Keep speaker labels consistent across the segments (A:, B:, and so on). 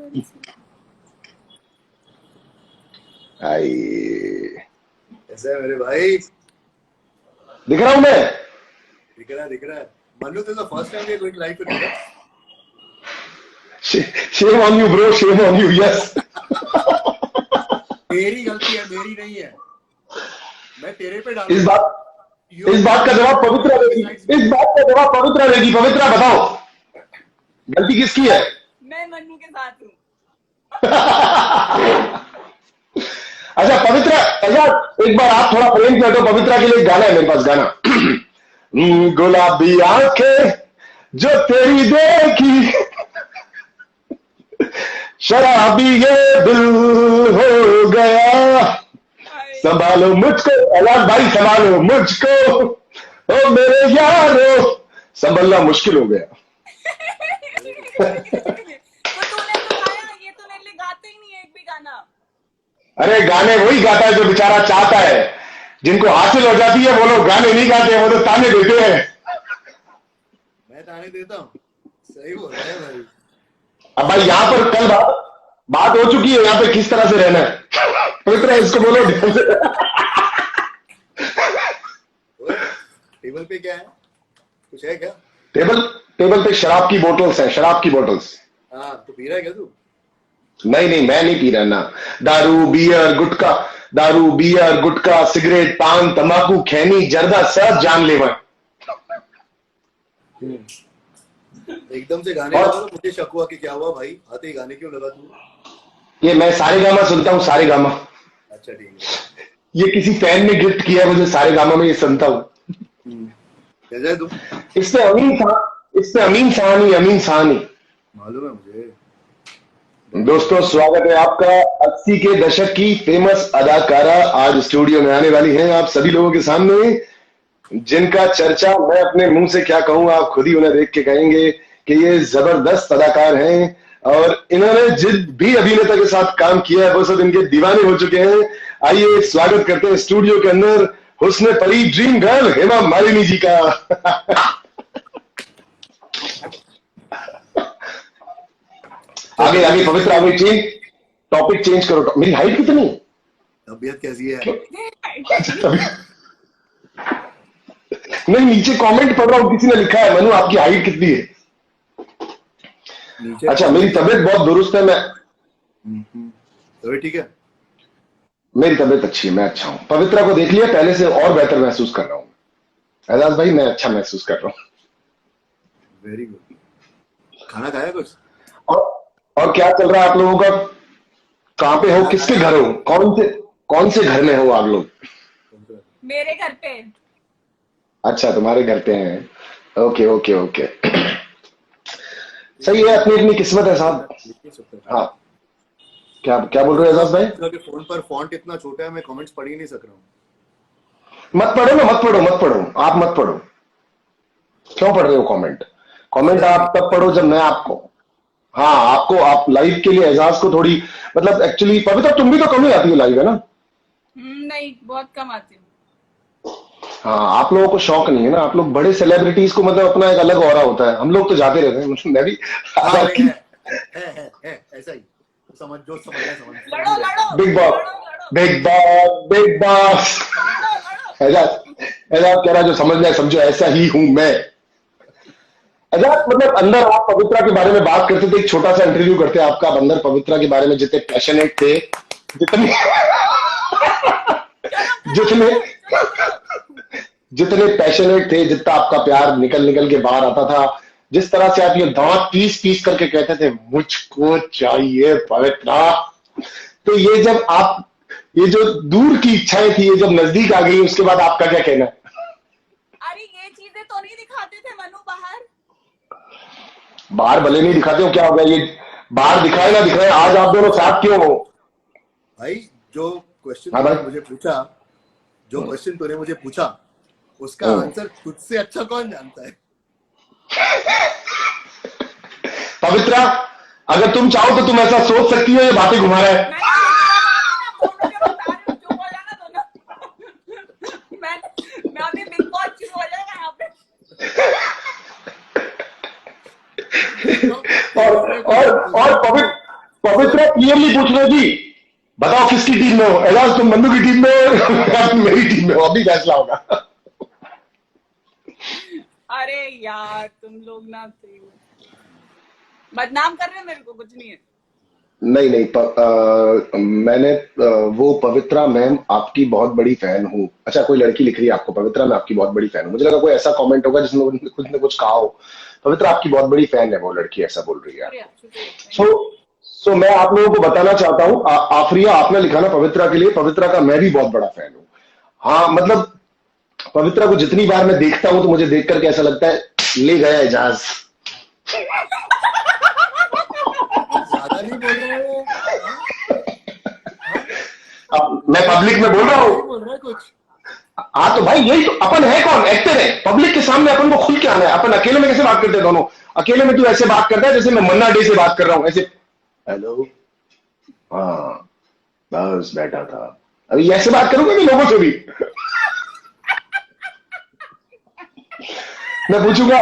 A: आई
B: कैसा है मेरे भाई?
A: दिख रहा हूं मैं?
B: दिख रहा है। Manu this is the first time we are going live together.
A: Shame on you bro, shame on you. Yes.
B: तेरी गलती है, मेरी नहीं है। मैं तेरे पे
A: इस
B: डालूंगा।
A: बात का जवाब पवित्रा देगी। इस बात का जवाब पवित्रा देगी। पवित्रा बताओ, गलती किसकी है?
C: मैं मन्नू के साथ हूँ।
A: अच्छा पवित्रा, अच्छा एक बार आप थोड़ा प्रेम कर दो। पवित्रा के लिए एक गाना है मेरे पास, गाना गुलाबी आंखें जो तेरी देखी, शराबी ये दिल हो गया, संभालो मुझको आवाज भाई, संभालो मुझको ओ मेरे यारो, संभलना मुश्किल हो गया। अरे गाने वही गाता है जो बेचारा चाहता है। जिनको हासिल हो जाती है वो लोग गाने नहीं गाते, वो तो ताने देते हैं।
B: मैं ताने देता हूँ, सही बोल रहा है भाई।
A: अब भाई यहाँ पर कल बात हो चुकी है, यहाँ पे किस तरह से रहना है। पवित्र इसको बोलो।
B: टेबल पे क्या है? कुछ है क्या?
A: टेबल पे शराब की बोतल्स हैं, शराब की बोतल्स।
B: हाँ तो पी रहा है क्या तू?
A: नहीं मैं नहीं पी रहा ना। दारू बियर गुटखा सिगरेट पान तंबाकू खैनी जर्दा सब जानलेवा।
B: एकदम से गाने लगा तो मुझे शक हुआ कि क्या हुआ भाई, आते ही गाने क्यों लगा तू?
A: ये मैं सारे गामा सुनता हूँ, सारे गामा।
B: अच्छा ठीक है।
A: ये किसी फैन ने गिफ्ट किया मुझे, सारे गामा में ये सुनता हूँ।
B: कैसा है तू?
A: इससे अमीन साहनी
B: मालूम है मुझे।
A: दोस्तों स्वागत है आपका। 80 के दशक की फेमस अदाकारा आज स्टूडियो में आने वाली हैं आप सभी लोगों के सामने, जिनका चर्चा मैं अपने मुंह से क्या कहूँ, आप खुद ही उन्हें देख के कहेंगे कि ये जबरदस्त अदाकार हैं और इन्होंने जिन भी अभिनेता के साथ काम किया है वो सब इनके दीवाने हो चुके हैं। आइए स्वागत करते हैं स्टूडियो के अंदर हुस्न परी ड्रीम गर्ल हेमा मालिनी जी का। आगे पवित्र आगे टॉपिक चेंज करो। मेरी हाइट कितनी है?
B: तबीयत कैसी है?
A: नहीं नीचे कमेंट पढ़ रहा हूँ, किसी ने लिखा है मनु आपकी हाइट कितनी है? अच्छा मेरी तबीयत बहुत दुरुस्त है। मैं
B: तबीयत ठीक है?
A: मेरी तबीयत अच्छी है, मैं अच्छा हूँ। पवित्रा को देख लिया, पहले से और बेहतर महसूस कर रहा हूँ। एजाज भाई मैं अच्छा महसूस कर रहा हूँ।
B: Very good. खाना खाया कुछ?
A: और क्या चल रहा है आप लोगों का? कहाँ पे हो, किसके घर हो, कौन से घर में हो आप लोग?
C: मेरे घर पे।
A: अच्छा तुम्हारे घर पे हैं। ओके सही है, अपनी अपनी किस्मत है साहब। हाँ क्या बोल रहे हो एजाज भाई?
B: फोन पर फॉन्ट इतना छोटा है मैं कमेंट्स पढ़ ही नहीं सक रहा हूँ।
A: मत पढ़ो आप मत पढ़ो। क्यों पढ़ रहे हो कमेंट आप तब पढ़ो जब मैं आपको, हाँ आपको, आप लाइव के लिए एजाज को थोड़ी, मतलब एक्चुअली पवित्र तुम भी तो कम ही आती हो लाइव, है ना?
C: नहीं बहुत कम आती हूँ।
A: हाँ आप लोगों को शौक नहीं है ना, आप लोग बड़े सेलिब्रिटीज को मतलब अपना एक अलग ऑरा होता है, हम लोग तो जाते रहते हैं। मैं भी
B: है ऐसा ही समझ
C: लड़ो
A: बिग बॉस एजाज कह रहा जो समझना है समझो, ऐसा ही हूं मैं। एजाज मतलब अंदर आप पवित्रा के बारे में बात करते थे, एक छोटा सा इंटरव्यू करते हैं आपका। अंदर पवित्रा के बारे में जितने पैशनेट थे, जितने पैशनेट थे, जितना आपका प्यार निकल के बाहर आता था, जिस तरह से आप ये दांत पीस करके कहते थे मुझको चाहिए पवित्रा, तो ये जब आप, ये जो दूर की इच्छाएं थी ये जब नजदीक आ गई, उसके बाद आपका क्या कहना है?
C: अरे ये चीजें तो नहीं दिखाते थे मनु
A: बाहर भले नहीं दिखाते हो, क्या हो गया? ये बाहर दिखाए ना दिखाए, आज आप दोनों साथ क्यों हो?
B: भाई जो क्वेश्चन तूने मुझे पूछा उसका आंसर खुद से अच्छा कौन जानता है?
A: पवित्रा अगर तुम चाहो तो तुम ऐसा सोच सकती हो, ये बातें घुमा रहा है।
C: मैं अभी बिग बॉस शुरू हो जाएगा यहाँ पे।
A: और पवित्र नहीं पूछ रहे जी, बताओ किसकी टीम में हो? एजाज तुम मन्नू की टीम में हो या तुम मेरी टीम में हो? अभी फैसला होगा।
C: अरे यार तुम लोग ना बदनाम कर रहे हैं, मेरे को कुछ नहीं है।
A: नहीं नहीं मैंने वो पवित्रा मैम आपकी बहुत बड़ी फैन हूँ। अच्छा, कोई लड़की लिख रही है आपको, पवित्रा मैं आपकी बहुत बड़ी फैन हूँ। मुझे लगा कोई ऐसा कमेंट होगा जिसमें उन्होंने कुछ न कुछ कहा हो। पवित्रा आपकी बहुत बड़ी फैन है वो लड़की, ऐसा बोल रही है। सो मैं आप लोगों को बताना चाहता हूँ, आफरिया आपने लिखा ना पवित्रा के लिए, पवित्रा का मैं भी बहुत बड़ा फैन हूँ। हाँ मतलब पवित्रा को जितनी बार मैं देखता हूँ तो मुझे देख करके ऐसा लगता है ले गया एजाज।
B: ज्यादा नहीं बोल रहा हूँ,
A: मैं पब्लिक में बोल रहा हूँ।
B: बोल रहा है कुछ।
A: हाँ तो भाई यही तो अपन है, कौन एक्टर है? पब्लिक के सामने अपन को खुल के आना है। अपन अकेले में कैसे बात करते हैं दोनों? अकेले में तू ऐसे बात करता है जैसे मैं मन्ना डे से बात कर रहा हूँ, ऐसे हेलो हाँ बस बैठा था। अभी ऐसे बात करूंगा कि लोगों से भी मैं पूछूंगा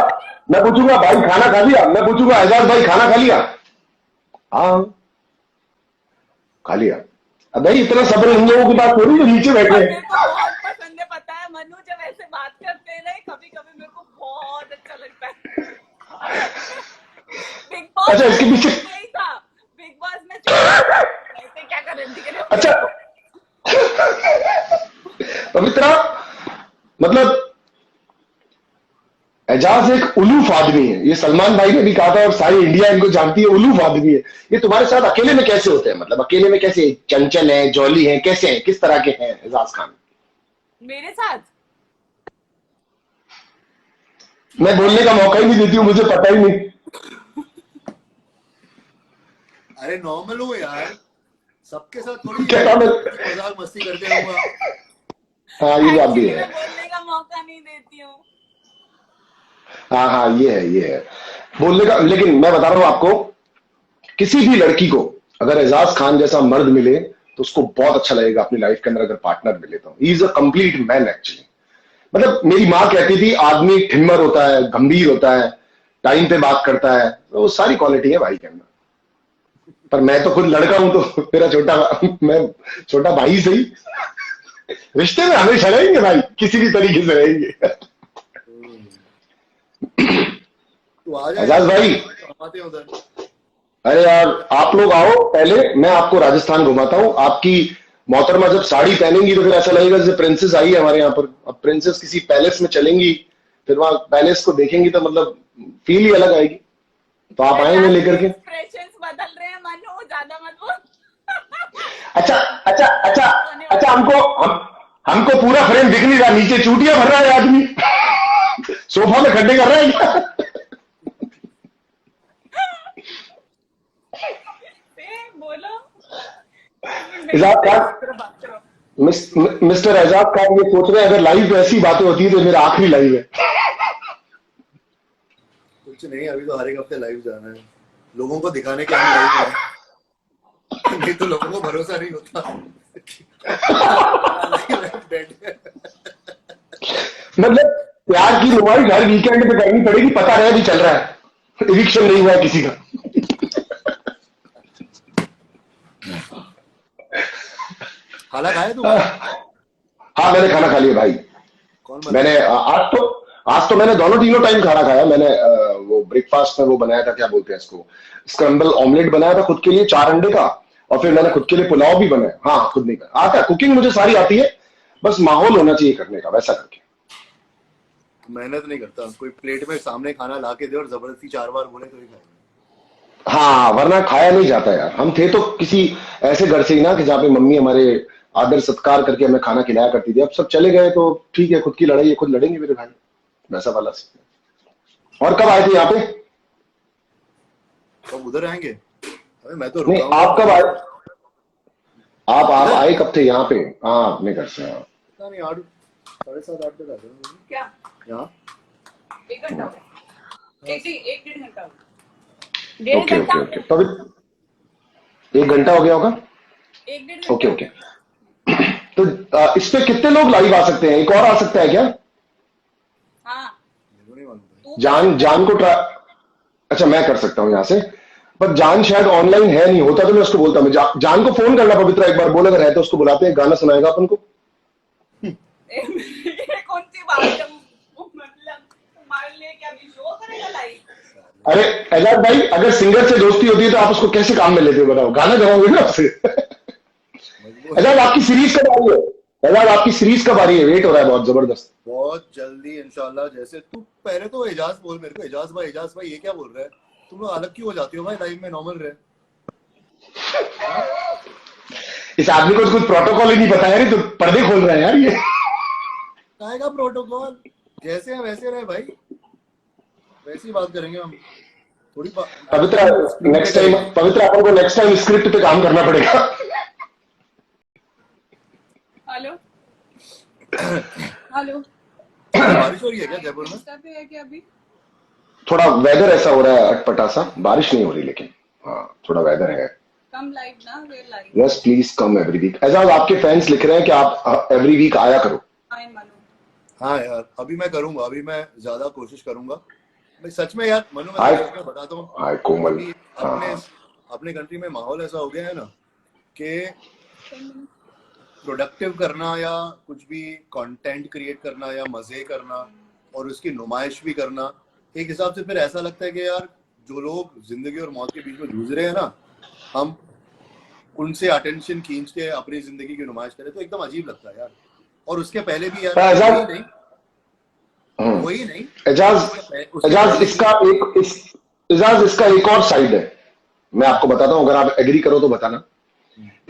A: भाई खाना खा लिया? मैं पूछूंगा एजाज भाई खाना खा लिया? हाँ खा लिया। अब भाई इतना सब्र इन लोगों के पास थोड़ी, जो नीचे बैठे
C: मेरे
A: हैं।
C: को बहुत पसंद है, पता है मनु, जब ऐसे बात करते हैं ना कभी कभी मेरे को बहुत अच्छा लगता है। बिग बॉस
A: अच्छा, इसके पीछे
C: नहीं था, बिग बॉस में ऐसे क्या कर रही थी?
A: अच्छा पवित्रा मतलब एजाज एक उलूफ आदमी है, ये सलमान भाई ने भी कहा था और सारी इंडिया इनको जानती है, उलूफ आदमी है। ये तुम्हारे साथ अकेले में कैसे होते हैं? मतलब अकेले में कैसे चंचल है, जॉली है, कैसे हैं, किस तरह के हैं एजाज खान?
C: मेरे साथ
A: मैं बोलने का मौका ही नहीं देती हूँ, मुझे पता ही नहीं।
B: अरे नॉर्मल हूँ यार, सबके साथ थोड़ी
A: क्या
B: मजाक मस्ती करते रहूंगा।
A: हाँ ये बात भी है।
C: मैं बोलने का मौका नहीं देती हूँ।
A: हाँ ये है बोलने का। लेकिन मैं बता रहा हूं आपको, किसी भी लड़की को अगर एजाज खान जैसा मर्द मिले तो उसको बहुत अच्छा लगेगा अपनी लाइफ के अंदर, अगर पार्टनर मिले तो। He is a complete man actually. मतलब मेरी माँ कहती थी आदमी ठिम्मर होता है, गंभीर होता है, टाइम पे बात करता है, तो वो सारी क्वालिटी है भाई के अंदर। पर मैं तो खुद लड़का हूं तो मेरा मैं छोटा भाई सही, रिश्ते में हमेशा रहेंगे भाई, किसी भी तरीके से रहेंगे।
B: तू आ जा
A: एजाज भाई,
B: आते हैं उधर।
A: अरे यार आप लोग आओ, पहले मैं आपको राजस्थान घुमाता हूँ। आपकी मोहतरमा जब साड़ी पहनेंगी तो फिर ऐसा लगेगा जैसे प्रिंसेस आई है हमारे यहाँ पर। अब प्रिंसेस किसी पैलेस में चलेंगी, फिर वहां पैलेस को देखेंगी तो मतलब फील ही अलग आएगी। तो आप आएंगे लेकर के।
C: एक्सप्रेशंस बदल रहे हैं मनु, ज्यादा मत बोल।
A: अच्छा हमको पूरा फ्रेम दिख नहीं रहा, नीचे चूटियां भर रहा है आदमी, सोफा में खड्डे कर रहा है क्या?
C: बोलो
A: मिस्टर एजाज खान ये सोच रहे हैं अगर लाइव में ऐसी बातें होती है तो मेरा आखिरी लाइव है।
B: कुछ नहीं, अभी तो हर एक हफ्ते लाइव जाना है, लोगों को दिखाने के लिए लाइव है। नहीं तो लोगों को भरोसा नहीं होता।
A: मतलब प्यार की नुमाइश हर वीकेंड पे करनी पड़ेगी, पता रहे भी चल रहा है, इविक्शन नहीं हुआ है किसी का।
B: खाना खाया तू?
A: हाँ मैंने खाना खा लिया भाई। मैंने आज तो मैंने दोनों तीनों टाइम खाना खाया। मैंने वो ब्रेकफास्ट में वो बनाया था, क्या बोलते हैं इसको, स्क्रम्बल ऑमलेट बनाया था खुद के लिए 4 अंडे का, और फिर मैंने खुद के लिए पुलाव भी बनाया। हाँ खुद नहीं बनाया, आता कुकिंग मुझे सारी आती है, बस माहौल होना चाहिए करने का, वैसा करके।
B: मेहनत नहीं करता, कोई प्लेट में सामने खाना ला के दे और जबरदस्ती 4 बार बोले तो ही खाएगा।
A: हाँ वरना खाया नहीं जाता यार। हम थे तो किसी ऐसे घर से ही ना कि जहाँ पे मम्मी हमारे आदर सत्कार करके हमें खाना खिलाया करती थी। अब सब चले गए तो ठीक है, खुद की लड़ाई है, खुद लड़ेंगे मेरे भाई, वैसा वाला सीन। और कब आए थे यहाँ पे?
B: तो उधर आएंगे? अरे मैं तो
A: नहीं, आप कब आए? आप आए कब थे यहाँ पे? हाँ अपने घर से। हाँ
B: पता नहीं, 8 7:30 8 बजे आते हैं
C: क्या
B: यहाँ।
C: 1 घंटा एक 1.5 घंटा
A: ओके ओके ओके, तभी 1 घंटा हो गया होगा।
C: 1.5
A: ओके ओके। तो इस पे कितने लोग लाइव आ सकते हैं? एक और आ सकता है क्या?
C: हाँ
B: मेरे को नहीं मालूम।
A: जान को ट्राई, अच्छा मैं कर सकता हूँ यहाँ से। पर जान शायद ऑनलाइन है नहीं, होता तो मैं उसको बोलता। मैं जान को फोन करना पवित्रा एक बार, बोल अगर है तो उसको बुलाते हैं, गाना सुनाएगा अपन को।
C: ये कौन सी बात है? मतलब तुम्हारे लिए क्या भी शो करेगा लाइव?
A: अरे एजाज भाई, अगर सिंगर से दोस्ती होती है तो आप उसको कैसे काम में लेते हो बताओ? गाना गवाओगे ना आपसे। एजाज आपकी सीरीज कब आ रही है? एजाज आपकी सीरीज कब आ रही है? वेट हो रहा है बहुत जबरदस्त।
B: बहुत जल्दी इंशाल्लाह। जैसे तू पहले तो एजाज बोल मेरे को, एजाज भाई ये क्या बोल रहा है? तुम लोग अलग क्यों हो जाती हो भाई? लाइव में नॉर्मल रहे।
A: इस आदमी को तो कुछ प्रोटोकॉल ही नहीं पता है, तो पर्दे खोल रहा है यार ये।
B: आएगा प्रोटोकॉल, जैसे हैं वैसे रहे भाई, वैसी बात करेंगे हम। थोड़ी
A: पवित्रा नेक्स्ट टाइम, पवित्रा अपन को नेक्स्ट टाइम स्क्रिप्ट पे काम करना पड़ेगा।
C: हेलो हेलो,
B: बारिश हो रही है क्या जयपुर में?
C: पे है क्या अभी?
A: थोड़ा वेदर ऐसा हो रहा है अटपटा सा, बारिश नहीं हो रही लेकिन हाँ थोड़ा वेदर है।
C: कम लाइव ना, where live.
A: Yes please come every week. Eijaz आपके फैंस लिख रहे हैं कि आप एवरी वीक आया करो।
C: आई मनु।
B: हाँ यार, अभी मैं करूंगा, अभी मैं ज्यादा कोशिश करूंगा। मैं सच में यार मनु, मैं
A: हाय
B: सच में बताता हूँ,
A: हाय कोमल।
B: अभी
A: हाँ
B: अपने
A: हाँ
B: अपने कंट्री में माहौल ऐसा हो गया है ना कि प्रोडक्टिव करना या कुछ भी कंटेंट क्रिएट करना या मजे करना और उसकी नुमाइश भी करना, एक हिसाब से फिर ऐसा लगता है कि यार जो लोग जिंदगी और मौत के बीच में जूझ रहे हैं ना, हम उनसे अटेंशन खींच के अपनी जिंदगी की नुमाइश करें तो एकदम अजीब लगता है यार। और उसके पहले भी यार वही नहीं
A: एजाज इसका एक और साइड है, मैं आपको बताता हूं, अगर आप एग्री करो तो बताना।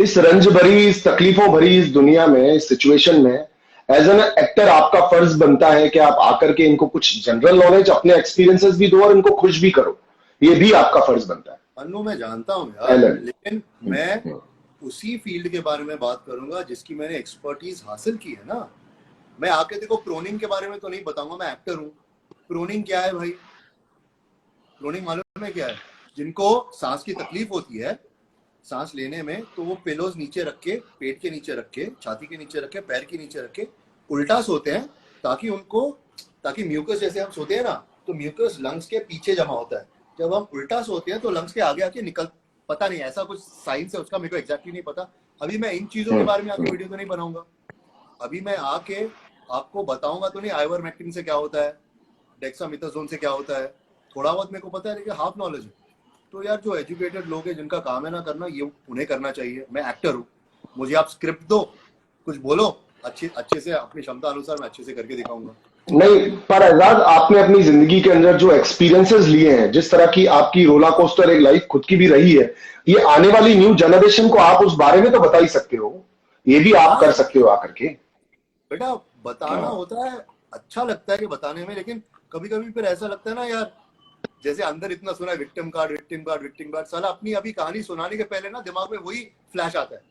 A: इस रंज भरी, इस तकलीफों भरी इस दुनिया में, इस सिचुएशन में एज एन एक्टर आपका फर्ज बनता है कि आप आकर के इनको कुछ जनरल नॉलेज, अपने एक्सपीरियंसेस भी दो और इनको खुश भी करो। ये भी आपका फर्ज बनता है।
B: अन्नू मैं जानता हूँ यार, लेकिन मैं उसी फील्ड के बारे में बात करूंगा जिसकी मैंने एक्सपर्टीज हासिल की है ना। मैं आके देखो प्रोनिंग के बारे में तो नहीं बताऊंगा, मैं एक्टर हूँ। प्रोनिंग क्या है भाई? प्रोनिंग मालूम है क्या है? जिनको सांस की तकलीफ होती है सांस लेने में, तो वो पिलोज नीचे रख के, पेट के नीचे रख के, छाती के नीचे रख के, पैर के नीचे रख के उल्टा सोते हैं, ताकि म्यूकस, जैसे हम सोते हैं ना तो म्यूकस लंग्स के पीछे जमा होता है। जब हम उल्टा सोते हैं तो लंग्स के आगे आके निकल, पता नहीं ऐसा कुछ साइंस है उसका, मेरे को एग्जैक्टली नहीं पता। अभी मैं इन चीजों के बारे में आके वीडियो तो नहीं बनाऊंगा। अभी मैं आके आपको बताऊंगा तो नहीं आइवरमेक्टिन से क्या होता है, डेक्सामेथासोन से क्या होता है, थोड़ा बहुत मेरे को पता है लेकिन हाफ नॉलेज है। तो यार जो एजुकेटेड लोग हैं, जिनका काम है ना करना, ये उन्हें करना चाहिए। मैं एक्टर हूँ, मुझे आप स्क्रिप्ट दो, कुछ बोलो, अच्छे से अपनी क्षमता अनुसार मैं अच्छे से करके दिखाऊंगा।
A: नहीं पर एजाज, आपने अपनी जिंदगी के अंदर जो एक्सपीरियंसेस लिए हैं, जिस तरह की आपकी रोला कोस्टर एक लाइफ खुद की भी रही है, ये आने वाली न्यू जनरेशन को आप उस बारे में तो बता ही सकते हो। ये भी आप कर सकते हो आकर के।
B: बेटा बताना होता है, अच्छा लगता है कि बताने में, लेकिन कभी कभी फिर ऐसा लगता है ना यार, जैसे अंदर इतना सुना है विक्टिम कार्ड, साला अपनी अभी कहानी सुनाने के पहले ना दिमाग में वही फ्लैश आता है।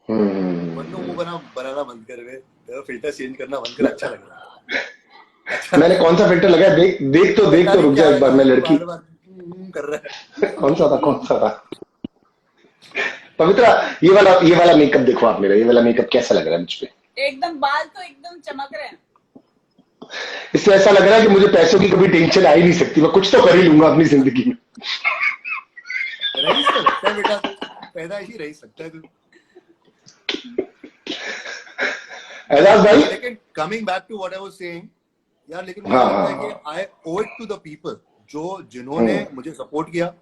B: मन्नू मुंह बनाना बंद कर, वे फिल्टर चेंज करना बंद कर, अच्छा लग रहा है। अच्छा,
A: मैंने कौन सा फिल्टर लगाया? देख तो रुक जा एक बार, मैं लड़की
B: कर रहा है।
A: कौन सा था पवित्रा? ये वाला मेकअप देखो आप मेरा, ये वाला मेकअप कैसा लग रहा है मुझ पे?
C: एकदम, बाल तो एकदम चमक रहे हैं।
A: इससे ऐसा लग रहा है कि मुझे पैसों की कभी टेंशन आ ही नहीं सकती, मैं कुछ तो कर ही लूंगा अपनी जिंदगी में।
B: रही सकता है बेटा, पैदा ही रही सकता है तू।
A: एजाज भाई,
B: लेकिन coming back to what I was saying यार, लेकिन मुझे लगता है कि I owe it to the people जिन्होंने मुझे सपोर्ट किया,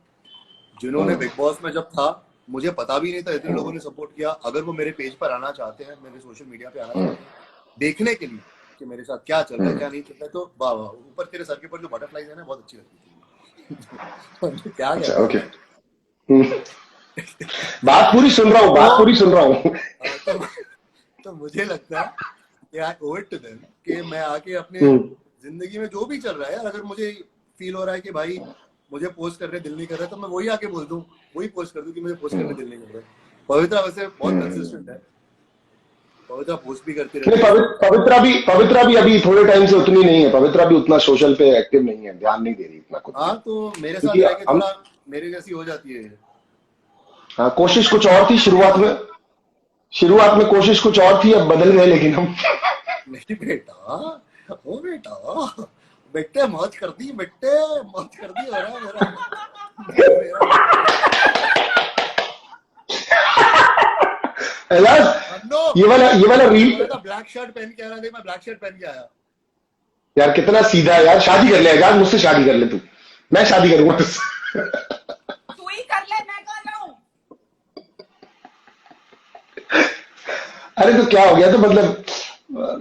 B: जिन्होंने बिग बॉस में जब था, मुझे पता भी नहीं था इतने लोगों ने सपोर्ट किया। अगर वो मेरे पेज पर आना चाहते हैं, मेरे सोशल मीडिया पे आना चाहते हैं देखने के लिए कि मेरे साथ क्या चल रहा है क्या नहीं चल रहा है, तो वाह वाह, ऊपर तेरे सर के ऊपर जो बटरफ्लाइज है ना, बहुत अच्छी लगती थी। क्या
A: अच्छा ओके, बात पूरी सुन रहा हूँ।
B: तो मुझे लगता है कि आई ओव इट टू देम कि मैं आके अपने जिंदगी में जो भी चल रहा है यार, अगर मुझे फील हो रहा है कि भाई मुझे पोस्ट करने दिल नहीं कर रहा है, तो मैं वही आके बोल दूं, वही पोस्ट कर दूं कि मुझे पोस्ट करने दिल नहीं कर रहा है। पवित्रा वैसे बहुत कंसिस्टेंट है, पवित्रा पोस्ट भी करती रहती है।
A: पवित्रा भी अभी थोड़े टाइम से उतनी नहीं है, पवित्रा भी उतना सोशल पे एक्टिव नहीं है, ध्यान नहीं दे रही इतना कुछ।
B: हाँ तो मेरे साथ रह के थोड़ा मेरे जैसी हो जाती है।
A: हाँ, कोशिश कुछ और थी शुरुआत में कोशिश कुछ और थी, अब बदल गए लेकिन हम।
B: नहीं बेटा, बेटे मौज कर दी, हो रहा है मेरा।
A: एजाज ये वाला रील
B: ब्लैक शर्ट पहन के आ रहा था, मैं ब्लैक शर्ट पहन के आया।
A: यार कितना सीधा है यार, शादी कर ले एजाज, मुझसे शादी कर ले तू, मैं शादी करूंगा तुझसे।
C: तू ही कर ले, मैं कर रहा हूँ।
A: अरे तो क्या हो गया, तो मतलब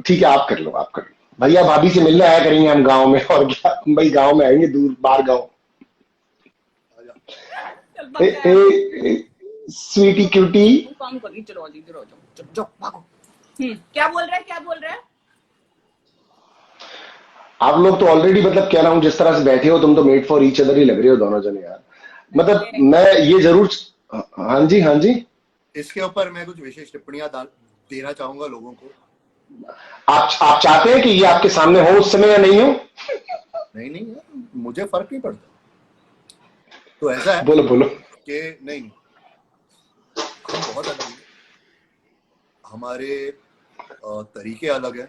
A: ठीक है आप कर लो, आप कर लो भैया, भाभी से मिलने आया करेंगे हम गांव में, और क्या भाई गांव में आएंगे, दूर बाहर गांव।
C: चल भाग जा।
A: स्वीटी क्यूटी।
C: काम करी, चलो आ जाओ, चलो जाओ भागो। क्या बोल रहा है, क्या बोल रहा है?
A: आप लोग तो ऑलरेडी मतलब कह रहा हूँ, जिस तरह से बैठे हो तुम तो मेड फॉर ईच अदर ही लग रहे हो दोनों जने यार। मतलब मैं ये जरूर, हाँ जी हाँ जी,
B: इसके ऊपर मैं कुछ विशेष टिप्पणियां देना चाहूंगा लोगों को।
A: आप चाहते हैं कि ये आपके सामने हो उस समय या नहीं हो?
B: नहीं नहीं यार, मुझे फर्क नहीं पड़ता। तो ऐसा है,
A: बोलो बोलो
B: कि नहीं हम बहुत अलग हैं, हमारे तरीके अलग है।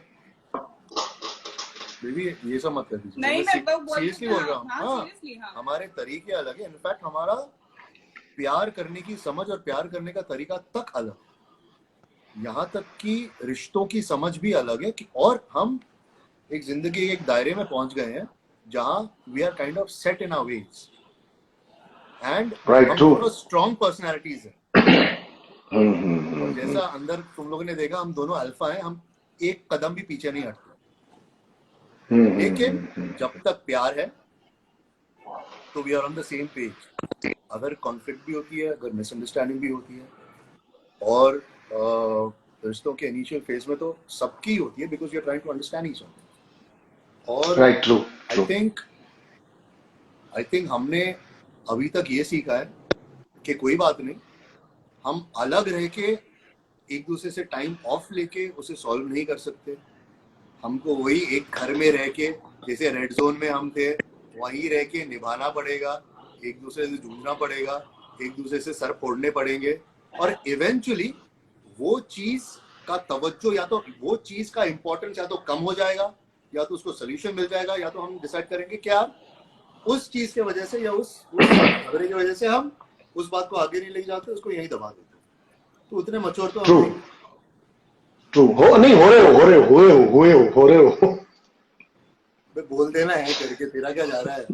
B: बेबी ये सब मत कर दीजिए,
C: नहीं मैं
B: सीरियसली बोल रहा हूँ।
C: हाँ,
B: हमारे तरीके अलग है, इनफैक्ट हमारा प्यार करने की समझ और प्यार करने का तरीका तक अलग, यहाँ तक कि रिश्तों की समझ भी अलग है। कि और हम एक जिंदगी के एक दायरे में पहुंच गए हैं जहां we are kind of set in our ways, and हम दोनों स्ट्रॉन्ग पर्सनैलिटीज हैं। और जैसा अंदर तुम लोगों ने देखा, हम दोनों अल्फा हैं, हम एक कदम भी पीछे नहीं हटते। लेकिन जब तक प्यार है तो we are on the same page. अगर कॉन्फ्लिक्ट भी होती है, अगर मिसअंडरस्टैंडिंग भी होती है, और रिश्तों के इनिशियल फेज में तो सबकी होती है, because you are trying to understand each other. और आई थिंक हमने अभी तक ये सीखा है कि कोई बात नहीं, हम अलग रह के एक दूसरे से टाइम ऑफ लेके उसे सॉल्व नहीं कर सकते। हमको वही एक घर में रह के, जैसे रेड जोन में हम थे, वहीं रह के निभाना पड़ेगा, एक दूसरे से जूझना पड़ेगा, एक दूसरे से सर फोड़ने पड़ेंगे, और इवेंचुअली वो चीज का तवज्जो, या तो वो चीज का इंपॉर्टेंस या तो कम हो जाएगा, या तो उसको सोल्यूशन मिल जाएगा, या तो हम डिसाइड करेंगे क्या उस चीज के वजह से या उस झगड़े की वजह से हम उस बात को आगे नहीं ले जाते, उसको यहीं दबा देते। तो उतने मच्योर तो
A: ट्रू हो नहीं, हो रहे हो
B: बोल देना है करके, तेरा क्या जा रहा है?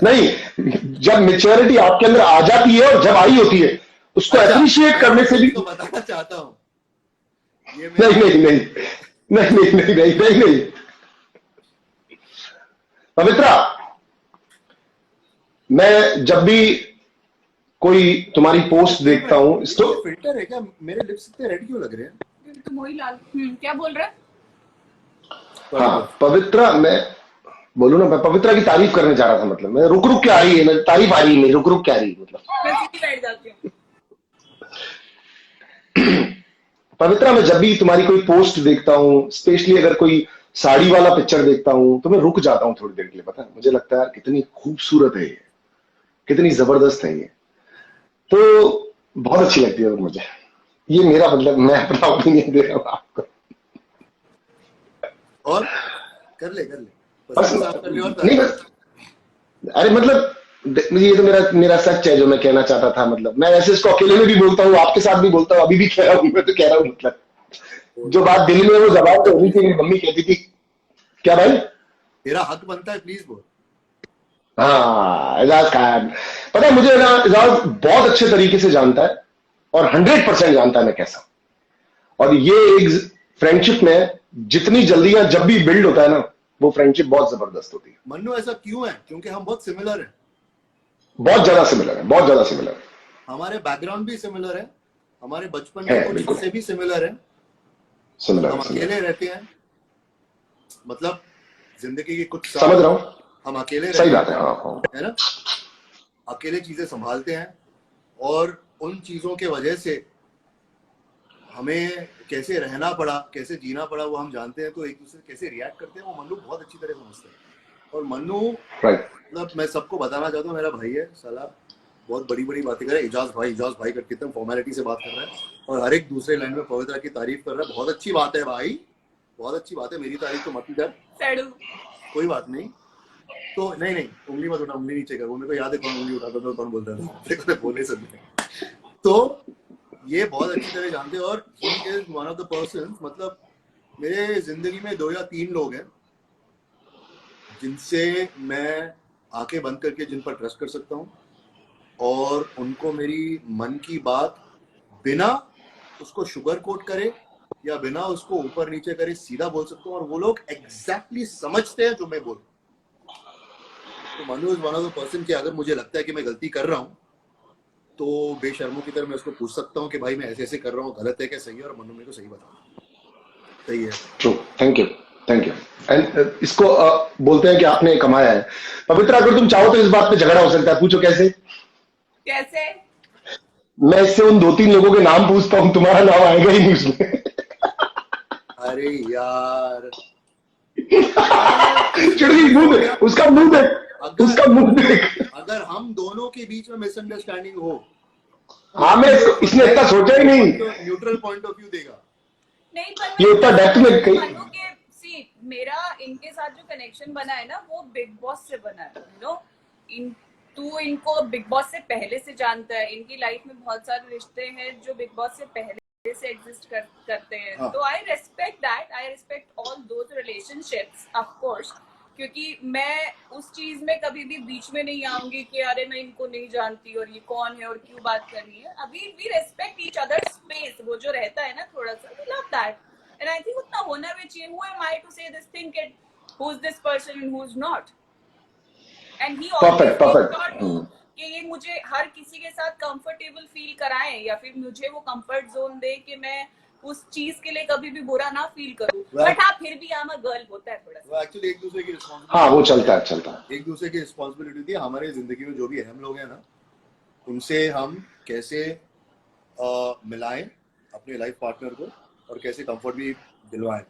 A: नहीं, जब मेच्योरिटी आपके अंदर आ जाती है और जब आई होती है, उसको अप्रिशिएट करने से भी
B: तो बताना चाहता हूँ,
A: नहीं। पवित्रा, मैं जब भी कोई तुम्हारी पोस्ट देखता हूँ,
B: फिल्टर है क्या? मेरे लिप्स इतने रेड क्यों लग रहे हैं?
C: तुम वही लाल। क्या बोल रहा है?
A: हाँ पवित्रा, मैं बोलू ना, मैं पवित्रा की तारीफ करने जा रहा था। मतलब मैं रुक के आ रही है, मेरी तारीफ आ रही है, मेरी रुक के आ रही है। मतलब
C: मैं सीधी बैठ जाती हूँ।
A: पवित्रा, मैं जब भी तुम्हारी कोई पोस्ट देखता हूँ, स्पेशली अगर कोई साड़ी वाला पिक्चर देखता हूँ, तो मैं रुक जाता हूँ थोड़ी देर के लिए। पता है, मुझे लगता है यार कितनी खूबसूरत है ये, कितनी जबरदस्त है ये, तो बहुत अच्छी लगती है मुझे। ये मेरा मतलब, मैं अपना ओपिनियन दे रहा हूँ आपको।
B: और कर ले
A: बस नहीं, बस अरे मतलब ये तो मेरा सच है जो मैं कहना चाहता था। मतलब मैं ऐसे इसको अकेले में भी बोलता हूँ, आपके साथ भी बोलता हूँ, अभी भी कह रहा हूँ, मैं तो कह रहा हूँ। मतलब जो बात दिल में, वो जवाब तो होनी चाहिए। मम्मी कहती थी, क्या भाई?
B: तेरा हक बनता है, प्लीज बोल।
A: हाँ एजाज खान, पता है मुझे ना, एजाज बहुत अच्छे तरीके से जानता है और 100% जानता है मैं कैसा। और ये एक फ्रेंडशिप में जितनी जल्दी या जब भी बिल्ड होता है ना, वो फ्रेंडशिप बहुत जबरदस्त होती है।
B: मन्नू ऐसा क्यों है? क्योंकि हम बहुत सिमिलर हैं।
A: बहुत ज्यादा सिमिलर है।
B: हमारे बैकग्राउंड भी सिमिलर है, हमारे बचपन के कुछ हिस्से भी सिमिलर है। हम अकेले रहते हैं, मतलब जिंदगी की कुछ
A: समझ रहा हूँ,
B: हम अकेले
A: सही बात
B: है ना, अकेले चीजें संभालते हैं, और उन चीजों के वजह से हमें कैसे रहना पड़ा, कैसे जीना पड़ा, वो हम जानते हैं। तो एक दूसरे कैसे रिएक्ट करते हैं, वो मन्नू बहुत अच्छी तरह समझते हैं। और मन्नू मतलब मैं सबको बताना चाहता हूँ, मेरा भाई है साला, बहुत बड़ी बड़ी बातें कर रहा है। इजाज भाई करके एकदम फॉर्मेलिटी से बात कर रहा है, और हर एक दूसरे लाइन में पवित्रा की तारीफ कर रहा है। बहुत अच्छी बात है भाई, बहुत अच्छी बात है, मेरी तारीफ तो मत कर,
C: सैडू
B: कोई बात नहीं। तो नहीं उंगली मत उठा, उंगली नीचे कर, वो मेरे को याद है कौन उंगली उठाता था, कौन बोलता था, मेरे को बोले सब। तो ये बहुत अच्छी तरह जानते हैं, और he is one of the person, मतलब मेरे जिंदगी में 2 या 3 लोग हैं जिनसे मैं आंखें बंद करके जिन पर ट्रस्ट कर सकता हूँ, और उनको मेरी मन की बात बिना उसको शुगर कोट करे या बिना उसको ऊपर नीचे करे सीधा बोल सकता हूँ, और वो लोग एग्जैक्टली समझते हैं जो मैं बोल। तो Manu is one of the person कि अगर मुझे लगता है कि मैं गलती कर रहा हूँ तो बेशर्मों की तरह मैं उसको पूछ सकता हूँ कि भाई मैं ऐसे ऐसे कर रहा हूँ, गलत है क्या सही है, और मनु मेरे को सही बता, सही है।
A: ट्रू, थैंक यू एंड इसको बोलते हैं कि आपने कमाया है। पवित्र, अगर तुम चाहो तो इस बात पे झगड़ा हो सकता है, पूछो कैसे?
C: कैसे?
A: मैं इससे उन 2-3 लोगों के नाम पूछता हूँ, तुम्हारा नाम आएगा ही नहीं उसमें।
B: अरे यार
A: चिड़वी मुंह देख, उसका मुंह देख, उसका मुंह देख।
B: अगर हम दोनों के बीच में मिसअंडरस्टैंडिंग हो,
A: हाँ, मैं इसने इतना सोचा ही नहीं,
B: न्यूट्रल पॉइंट ऑफ व्यू देगा।
C: नहीं, पर
A: ये उतना डेप्थ में कहीं
C: मनु के मेरा इनके साथ जो कनेक्शन बना है ना, वो बिग बॉस से बना है। यू नो, तू इनको बिग बॉस से पहले से जानता है, इनकी लाइफ में बहुत सारे रिश्ते हैं जो बिग बॉस से पहले से एग्जिस्ट करते हैं।
B: हाँ.
C: तो आई respect that, I respect all those relationships of course, क्योंकि मैं उस चीज में कभी भी बीच में नहीं आऊंगी कि अरे मैं इनको नहीं जानती और ये कौन है और क्यों बात करनी है। अभी we respect each other space, वो जो रहता है ना थोड़ा सा, we love that, and I think उतना होना भी चाहिए। Who am I to say this thing कि who is this person and who is not, and he always कि ये मुझे हर किसी के साथ कंफर्टेबल फील कराएं, या फिर मुझे वो कंफर्ट जोन दे कि मैं उस चीज के लिए कभी भी बुरा ना फील करूं। बट हाँ, फिर भी आम गर्ल होता है थोड़ा सा।
B: वो एक्चुअली एक दूसरे की रिस्पांसिबिलिटी,
A: हाँ वो चलता है
B: एक दूसरे की रिस्पांसिबिलिटी थी। हमारे जिंदगी में जो भी अहम लोग हैं ना, उनसे हम कैसे मिलाएं अपने लाइफ पार्टनर को और कैसे कंफर्ट भी दिलवाएं,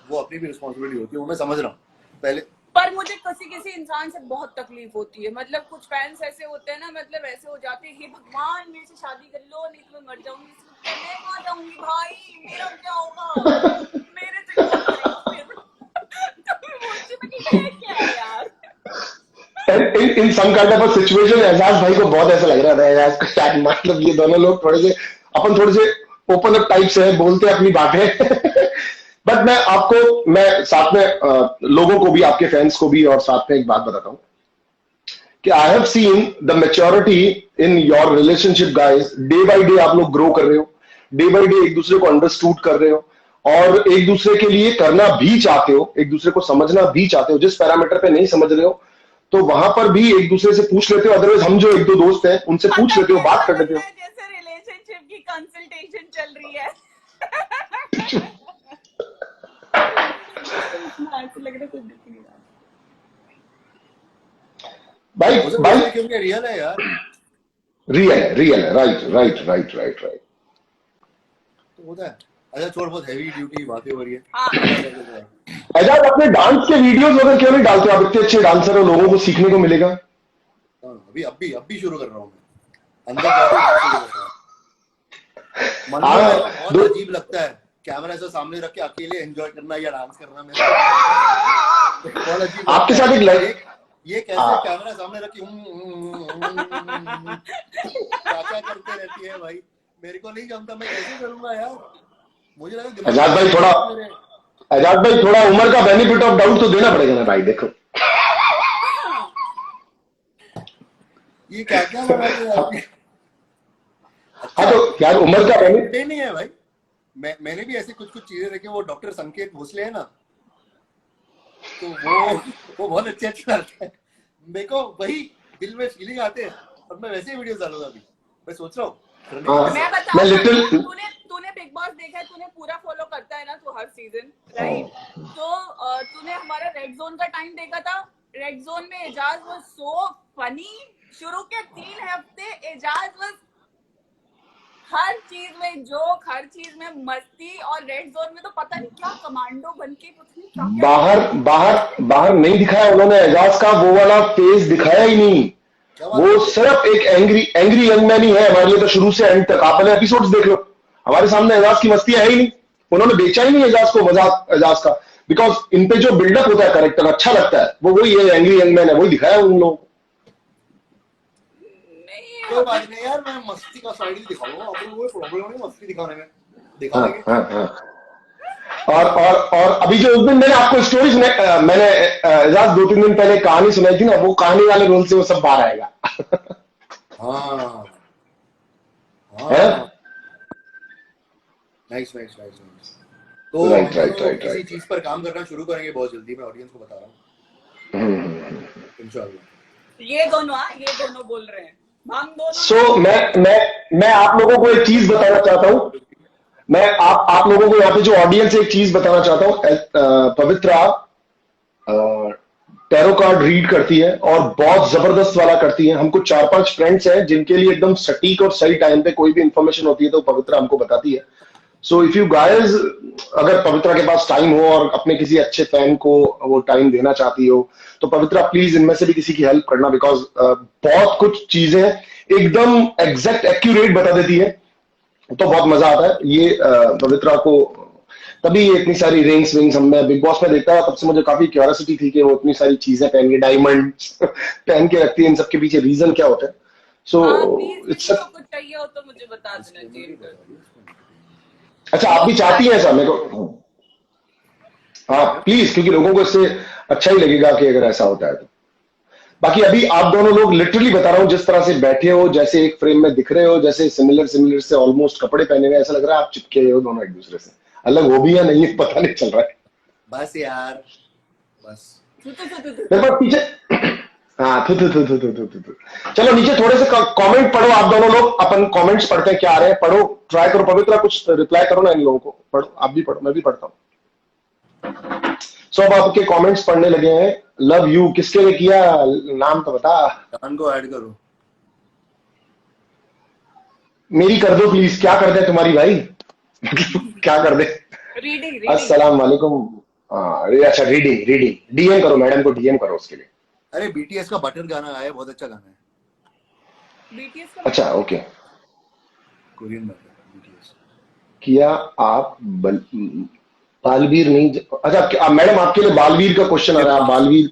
B: वो अपनी भी रिस्पांसिबिलिटी होती है, वो मैं समझ रहा हूँ पहले।
C: पर मुझे किसी इंसान से बहुत तकलीफ होती है, मतलब कुछ फैंस ऐसे होते हैं ना, मतलब ऐसे हो जाते हैं, हे भगवान मेरे से शादी कर लो नहीं तो मैं मर जाऊंगी, मैं कहाँ जाऊंगी भाई, मेरा क्या होगा, मेरे से कौन करेगा फिर। क्या है यार,
A: in some kind of a situation, Ejaz भाई को बहुत ऐसा लग रहा था, एजाज को शायद, मतलब ये दोनों लोग थोड़े से ओपन अप टाइप से बोलते हैं अपनी बातें। बट मैं साथ में लोगों को भी, आपके फैंस को भी, और साथ में एक बात बताता हूं कि I have seen the maturity in your relationship guys. Day by day आप लोग ग्रो कर रहे हो, डे बाय डे एक दूसरे को अंडरस्टूड कर रहे हो, और एक दूसरे के लिए करना भी चाहते हो, एक दूसरे को समझना भी चाहते हो। जिस पैरामीटर पे नहीं समझ रहे हो तो वहां पर भी एक दूसरे से पूछ लेते हो, अदरवाइज हम जो 1-2 दोस्त हैं उनसे पूछ लेते हो, बात कर लेते हो।
C: जैसे रिलेशनशिप की कंसल्टेशन चल रही है।
A: भाई
B: क्योंकि रियल है यार,
A: रियल है, राइट।
B: तो होता है। अच्छा छोड़, बहुत हैवी ड्यूटी बातें हो रही है।
C: हाँ।
A: एजाज, अपने डांस के वीडियोस वगैरह क्यों नहीं डालते? आप इतने अच्छे डांसर हो, लोगों को सीखने को मिलेगा।
B: अभी शुरू कर रहा हूँ मैं, अंदर बहुत अजीब लगता है कैमरा ऐसा सामने रख के अकेले एंजॉय करना या डांस करना। मेरे बहुत अजीब
A: आपके साथ एक लाइफ,
B: ये कैसे कैमरा सामने रख के क्या करते रहती है भाई, मेरे को नहीं जमता, मैं कैसे करूंगा यार। मुझे लगा
A: एजाज भाई थोड़ा उम्र का बेनिफिट ऑफ डाउट तो देना पड़ेगा ना भाई। देखो
B: ये क्या बनाते।
A: हाँ तो यार उम्र का बेनिफिट
B: नहीं है भाई। मैंने भी ऐसे कुछ चीजें देखी, वो डॉक्टर संकेत भोसले है ना, तो वो बहुत अच्छे लगते हैं मेरे को, वही दिल में फीलिंग आते हैं, और मैं वैसे ही वीडियो डालूंगा। अभी मैं सोच रहा हूँ
C: मैं बता रहा हूँ, तूने बिग बॉस देखा है, तूने पूरा फॉलो करता है ना तो हर सीजन, राइट? तो तूने हमारा रेड जोन का टाइम देखा था। रेड जोन में एजाज वाज सो फनी। शुरू के 3 हफ्ते एजाज वाज हर चीज में जोक, हर चीज में मस्ती, और रेड जोन में तो पता नहीं क्या कमांडो बनके
A: बाहर नहीं दिखाया उन्होंने एजाज का वो वाला फेस, दिखाया ही नहीं। वो सिर्फ एक एंग्री यंग मैन ही है हमारे लिए तो शुरू से एंड तक। आप पहले एपिसोड्स देख लो, हमारे सामने एजाज की मस्ती है ही नहीं। उन्होंने बेचा ही नहीं एजाज को, मजाक एजाज का। बिकॉज इन पे जो बिल्डअप होता है कैरेक्टर अच्छा लगता है, वो वही है, एंग्री यंग मैन है, वही दिखाया उन लोगों को।
B: कोई बात नहीं यार, मैं मस्ती का साइड ही दिखाऊंगा, अपने कोई प्रॉब्लम नहीं मस्ती दिखाने में, दिखा
A: हाँ
B: देंगे।
A: हाँ हाँ। और अभी जो उस दिन मैंने आपको स्टोरीज में मैंने एजाज 2-3 दिन पहले कहानी सुनाई थी ना, वो कहानी वाले रोल से वो सब बाहर आएगा।
B: हाँ
A: है।
B: हाँ, नाइस नाइस नाइस नाइस। तो
A: राइट
B: हम
A: राइट
B: लोग
A: राइट
B: किसी
A: राइट।
B: चीज पर काम करना शुरू करेंगे बहुत जल्दी, मैं ऑडियंस को बता रहा हूँ, इंशाल्लाह।
C: ये दोनों बोल रहे हैं, हम दोनों।
A: सो मैं आप लोगों को एक चीज बताना चाहता हूँ, मैं आप लोगों को यहाँ पे जो ऑडियंस एक चीज बताना चाहता हूँ। पवित्रा टैरो कार्ड रीड करती है और बहुत जबरदस्त वाला करती है। हमको 4-5 फ्रेंड्स हैं जिनके लिए एकदम सटीक और सही टाइम पे कोई भी इंफॉर्मेशन होती है तो पवित्रा हमको बताती है। सो इफ यू गाइज, अगर पवित्रा के पास टाइम हो और अपने किसी अच्छे फैन को वो टाइम देना चाहती हो, तो पवित्रा प्लीज इनमें से भी किसी की हेल्प करना, बिकॉज बहुत कुछ चीजें एकदम एग्जैक्ट एक्यूरेट बता देती है, तो बहुत मजा आता है। ये पवित्रा को तभी ये इतनी सारी रिंग्स विंग्स हमने बिग बॉस में देखा, तब से मुझे काफी क्यूरियोसिटी थी कि वो इतनी सारी चीजें पहन के, डायमंड पहन के रखती है, इन सबके पीछे रीजन क्या होता है। सो
C: प्लीज
A: इट्स,
C: किसी को कुछ चाहिए हो तो मुझे बता देना चाहिए।
A: अच्छा आप भी चाहती हैं ऐसा मेरे को? हाँ प्लीज, क्योंकि लोगों को इससे अच्छा ही लगेगा कि अगर ऐसा होता है तो। बाकी अभी आप दोनों लोग लिटरली बता रहा हूँ, जिस तरह से बैठे हो, जैसे एक फ्रेम में दिख रहे हो, जैसे सिमिलर सिमिलर से ऑलमोस्ट कपड़े पहने हुए, ऐसा लग रहा है आप चिपके हो दोनों एक दूसरे से। अलग हो भी या नहीं पता नहीं चल रहा है।
B: बस यार बस।
A: मेरे पास पीछे, हाँ थू। चलो नीचे थोड़े से कमेंट पढ़ो आप दोनों लोग, अपन कमेंट्स पढ़ते हैं क्या आ रहे हैं, पढ़ो, ट्राई करो। पवित्रा कुछ रिप्लाई करो ना इन लोगों को, पढ़ो आप भी, पढ़ो मैं भी पढ़ता हूँ। सब आपके कमेंट्स पढ़ने लगे हैं। लव यू किसके लिए किया, नाम तो बता।
B: जान को ऐड करो।
A: मेरी कर दो प्लीज, क्या कर दे तुम्हारी भाई क्या कर दे।
C: रीडिंग
A: अस्सलाम वालेकुम। अच्छा रीडिंग रीडिंग, डीएम करो मैडम को, डीएम करो उसके लिए।
B: अरे बीटीएस का बटर गाना आया, बहुत अच्छा गाना है।
C: बीटीएस का
A: अच्छा ओके,
B: कोरियन बीटीएस।
A: किया आप बालवीर नहीं, अच्छा मैडम आपके लिए बालवीर का क्वेश्चन आ रहा है, Baalveer.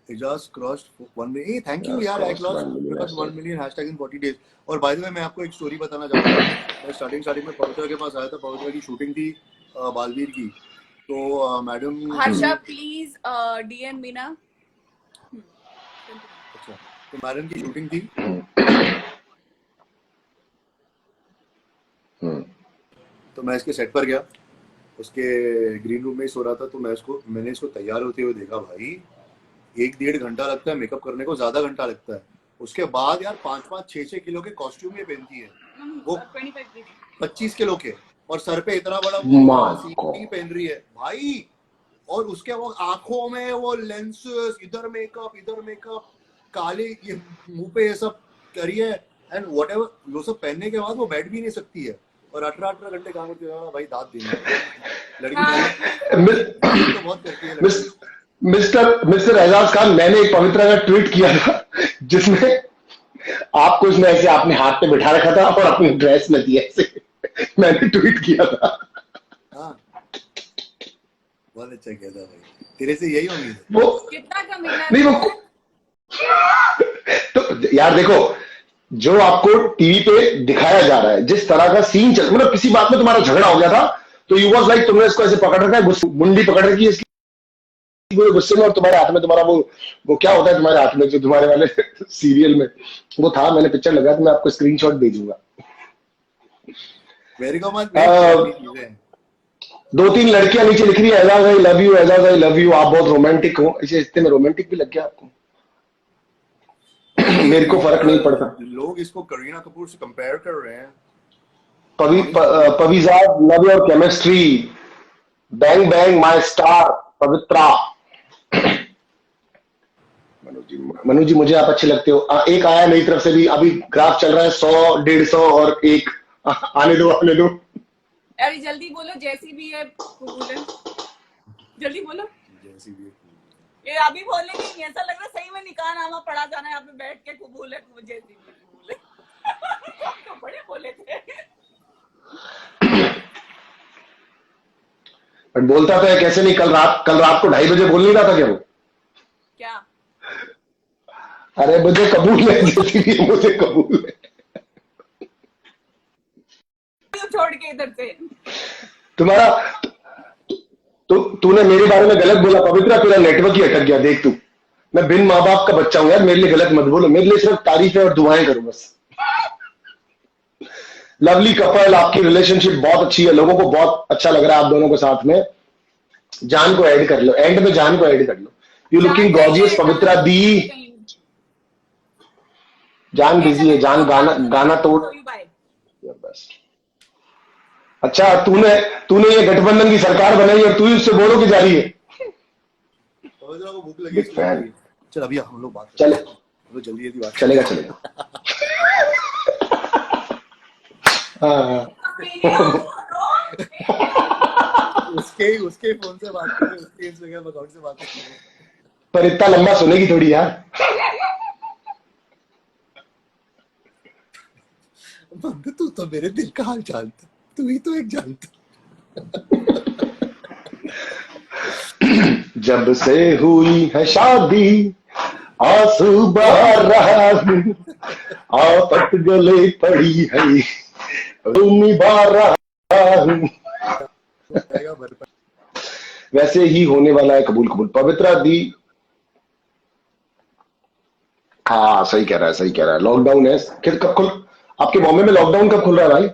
B: It crossed 1 million. Thank you यार, I crossed 1 million hashtag in 40 days. और by the way मैं आपको एक स्टोरी बताना चाहूँगा। मैं स्टार्टिंग में पवित्रा के पास आया था, पवित्रा की शूटिंग थी बालवीर की, तो madam
C: Harsha please DM Meena.
B: अच्छा, तो मैडम की शूटिंग थी, तो मैं इसके सेट पर गया, उसके ग्रीन रूम में ही सो रहा था, तो मैंने इसको तैयार होते हुए देखा। भाई 1-1.5 घंटा लगता है मेकअप करने को, ज्यादा घंटा लगता है। उसके बाद यार 5-5, 6-6 किलो के कॉस्ट्यूम ये पहनती है, वो 25 किलो के, और सर पे इतना बड़ा वो सीटी पहन रही है भाई, और उसके वो आंखों में वो लेंसेस, इधर मेकअप, काले ये मुंह पे ये सब करी है, एंड व्हाटएवर, वो सब पहनने के बाद वो बैठ भी नहीं सकती है, और 18 घंटे काम करती है भाई, दांत देने लड़की तो बहुत करती है लड़की।
A: मिस्टर एजाज खान, मैंने एक पवित्रा का ट्वीट किया था जिसमें आपको इसने ऐसे अपने हाथ पे बिठा रखा था और अपनी ड्रेस में दिया ऐसे मैंने ट्वीट किया था।
B: हाँ बहुत अच्छा किया था भाई, तेरे से यही उम्मीद है।
C: वो कितना कमीना
A: नहीं वो तो यार देखो, जो आपको टीवी पे दिखाया जा रहा है, जिस तरह का सीन चल, मतलब किसी बात में तुम्हारा झगड़ा हो गया था तो यू वाज लाइक, तुमने इसको ऐसे पकड़ रखा है, मुंडी पकड़ रखी है इसकी गुस्से में, और तुम्हारे हाथ में तुम्हारा वो क्या होता है तुम्हारे हाथ में, जो तुम्हारे वाले सीरियल में वो था, मैंने पिक्चर लगा तो मैं आपको स्क्रीनशॉट भेजूंगा।
B: वेरी को मत
A: 2-3 लड़कियां नीचे लिख रही है Eijaz I love you, Eijaz I love you, आप बहुत रोमांटिक हो। इसे रिश्ते में रोमांटिक भी लग गया आपको? मेरे को फर्क नहीं पड़ता।
B: लोग इसको करीना कपूर से कंपेयर कर रहे हैं।
A: पविजाद love your chemistry, bang bang my star Pavitra. Manu ji मुझे आप अच्छे लगते हो। एक आया मेरी तरफ से भी, अभी ग्राफ चल रहा है 100, 150 और 1। आने दो
C: अरे जल्दी बोलो, जैसी भी है बोले, जल्दी बोलो
B: जैसी भी है।
C: ये अभी बोलने नहीं, ऐसा लग रहा सही में निकाह नामा पढ़ा जाना है यहाँ पे बैठ के, कबूल है जैसी भी कबूल है तो बड़े बोले थे।
A: बट बोलता तो है कैसे नहीं, कल रात को 2:30 बजे बोल नहीं रहा था क्या वो?
C: क्या?
A: अरे मुझे कबूल है, जैसी भी मुझे कबूल है।
C: छोड़ के इधर से
A: तुम्हारा तूने मेरे बारे में गलत बोला पवित्रा, तेरा नेटवर्क ही अटक गया। देख तू, मैं बिन माँ बाप का बच्चा हूं यार, मेरे लिए गलत मत बोलो, मेरे लिए सिर्फ तारीफें और दुआएं करो बस। लवली कपल, आपकी रिलेशनशिप बहुत अच्छी है, लोगों को बहुत अच्छा लग रहा है आप दोनों को साथ में। जान को ऐड कर लो, एंड में जान को ऐड कर लो। यू लुकिंग गॉर्जियस पवित्रा दी। जान बिजी है, जान गाना तोड़ बस। अच्छा, तूने ये गठबंधन की सरकार बनाई और तू ही उससे बोलो कि जा रही है।
B: पवित्रा को भूख लगी है। चल अभी हम लोग बात
A: चले,
B: तो जल्दी जल्दी बात
A: चलेगा।
B: उसके फोन से बात करें, उसके इंस्टाग्राम अकाउंट से बात करें।
A: पर इतना लंबा सुनेगी थोड़ी यार।
B: तू तो मेरे दिल का हाल जानता, तू ही तो एक जानता।
A: जब से हुई है शादी आंसू बहा रहा हूँ, आफत गले पड़ी है निभा रहा हूँ। वैसे ही होने वाला है, कबूल कबूल। पवित्रा दी, हाँ सही कह रहा है। लॉकडाउन है, कब खुल, आपके बॉम्बे में लॉकडाउन कब खुल रहा है भाई?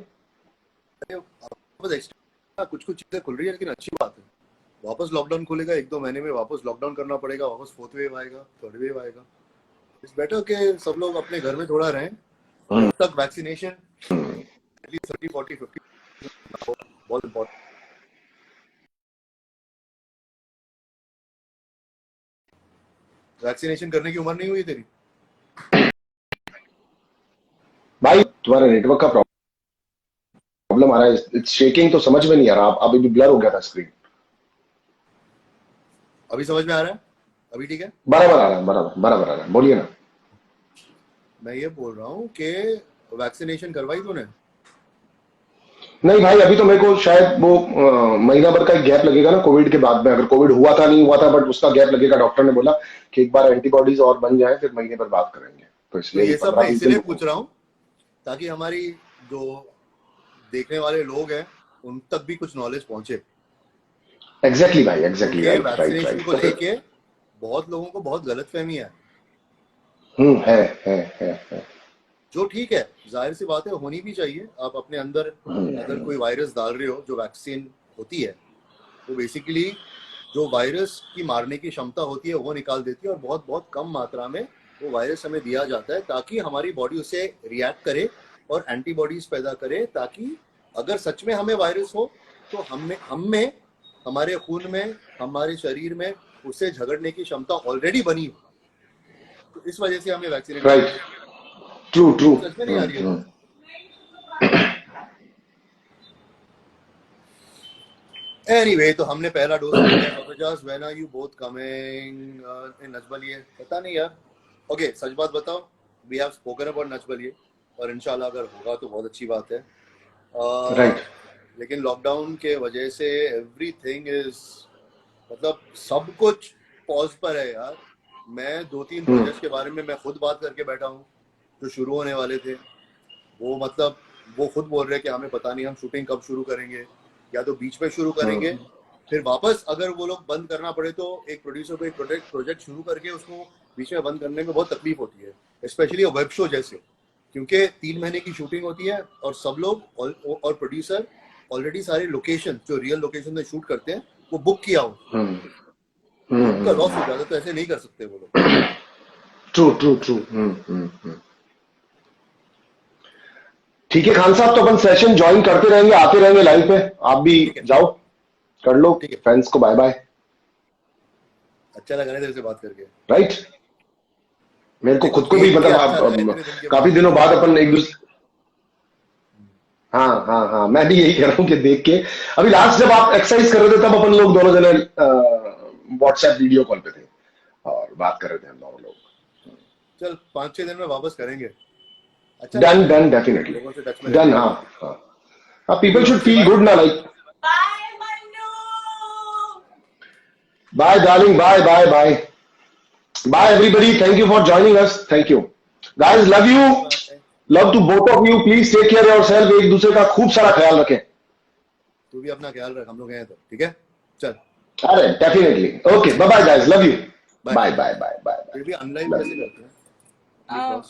B: कुछ चीजें खुल रही है, लेकिन अच्छी बात है। वापस लॉकडाउन खुलेगा 1-2 महीने में, वापस लॉकडाउन करना पड़ेगा, वापस 4th वेव आएगा, 3rd वेव आएगा। इट्स बेटर कि सब लोग अपने घर में थोड़ा रहें। तब तक वैक्सीनेशन एटलीस्ट 30, 40, 50 बहुत इंपॉर्टेंट। वैक्सीनेशन करने की उम्र नहीं हुई तेरी
A: भाई? तुम्हारा नेटवर्क का प्रॉब्लम आ रहा है, इट्स शेकिंग, तो समझ में नहीं आ रहा। अभी भी ब्लर हो गया था स्क्रीन।
B: अभी समझ में आ रहा है? अभी ठीक है?
A: बराबर आ रहा है, बोलिए ना।
B: मैं ये बोल रहा हूँ कि वैक्सीनेशन करवाई तूने?
A: नहीं भाई, अभी तो मेरे को शायद वो महीना भर का एक गैप लगेगा ना कोविड के बाद में। अगर कोविड हुआ था नहीं हुआ था, बट उसका गैप लगेगा। डॉक्टर ने बोला कि एक बार एंटीबॉडीज और बन जाए फिर महीने भर बात करेंगे। तो इसलिए
B: ये सब मैं इसीलिए पूछ रहा हूँ ताकि हमारी जो देखने वाले लोग हैं उन तक भी कुछ नॉलेज पहुंचे।
A: एग्जैक्टली भाई, एग्जैक्टली,
B: वैक्सीनेशन को लेके बहुत लोगों को बहुत गलतफहमी है।
A: है
B: जो ठीक है, जाहिर सी बात है, होनी भी चाहिए। आप अपने अंदर अगर कोई वायरस डाल रहे हो, जो वैक्सीन होती है वो बेसिकली जो वायरस की मारने की क्षमता होती है वो निकाल देती है, और बहुत बहुत कम मात्रा में वो वायरस हमें दिया जाता है ताकि हमारी बॉडी उसे रिएक्ट करे और एंटीबॉडीज पैदा करे, ताकि अगर सच में हमें वायरस हो तो हमें हमारे खून में, हमारे शरीर में उससे झगड़ने की क्षमता ऑलरेडी बनी हो। तो इस वजह से हमें वैक्सीनेट।
A: Right, true.
B: सच में नहीं आ रही है। Anyway, तो हमने पहला डोज लिया। When are you both coming in नचबलिए? पता नहीं यार। ओके, सच बात बताओ, we have spoken about नचबलिए और इंशाल्लाह अगर होगा तो बहुत अच्छी बात है।
A: राइट।
B: लेकिन लॉकडाउन के वजह से एवरीथिंग इज, मतलब सब कुछ पॉज पर है यार। मैं 2-3 प्रोजेक्ट्स के बारे में मैं खुद बात करके बैठा हूँ जो शुरू होने वाले थे। वो मतलब वो खुद बोल रहे हैं कि हमें पता नहीं हम शूटिंग कब शुरू करेंगे, या तो बीच में शुरू करेंगे, फिर वापस अगर वो लोग बंद करना पड़े तो एक प्रोड्यूसर को एक प्रोजेक्ट शुरू करके उसको बीच में बंद करने में बहुत तकलीफ होती है, स्पेशली वेब शो जैसे, क्योंकि 3 महीने की शूटिंग होती है और सब लोग और प्रोड्यूसर ऑलरेडी सारे लोकेशन जो रियल लोकेशन में शूट करते हैं वो बुक किया हो। उनका लॉस हो जाता है, तो ऐसे नहीं कर सकते वो लोग।
A: ट्रू। ठीक है खान साहब, तो अपन सेशन ज्वाइन करते रहेंगे, आते रहेंगे लाइव पे। आप भी जाओ, कर लो, फ्रेंड्स को बाय बाय।
B: अच्छा लगा तेरे से बात करके।
A: राइट, मेरे को खुद को भी, मतलब काफी दिनों बाद अपन एक दूसरे। हाँ, मैं भी यही कह रहा हूँ कि देख के। अभी लास्ट जब आप एक्सरसाइज कर रहे थे तब अपन लोग दोनों जने व्हाट्सएप वीडियो कॉल पे थे और बात कर रहे थे हम दोनों लोग।
B: चल 5-6 दिन में वापस करेंगे। अच्छा,
A: डन डेफिनेटली डन। हाँ, पीपल शुड फील गुड ना, like.
C: Bye Mannu.
A: Bye, darling. Bye, bye, bye. Bye, everybody. Thank you for joining us. Thank you. Guys, love you. Love to both of you. Please take care of yourself. एक दूसरे का खूब सारा ख्याल रखें.
B: तू भी अपना ख्याल रख, हम लोग हैं तो, ठीक है? चल.
A: अरे, definitely. Okay, bye bye guys. Love you. Bye, bye, bye, bye.
B: फिर भी अनलाइन कैसे करते हैं?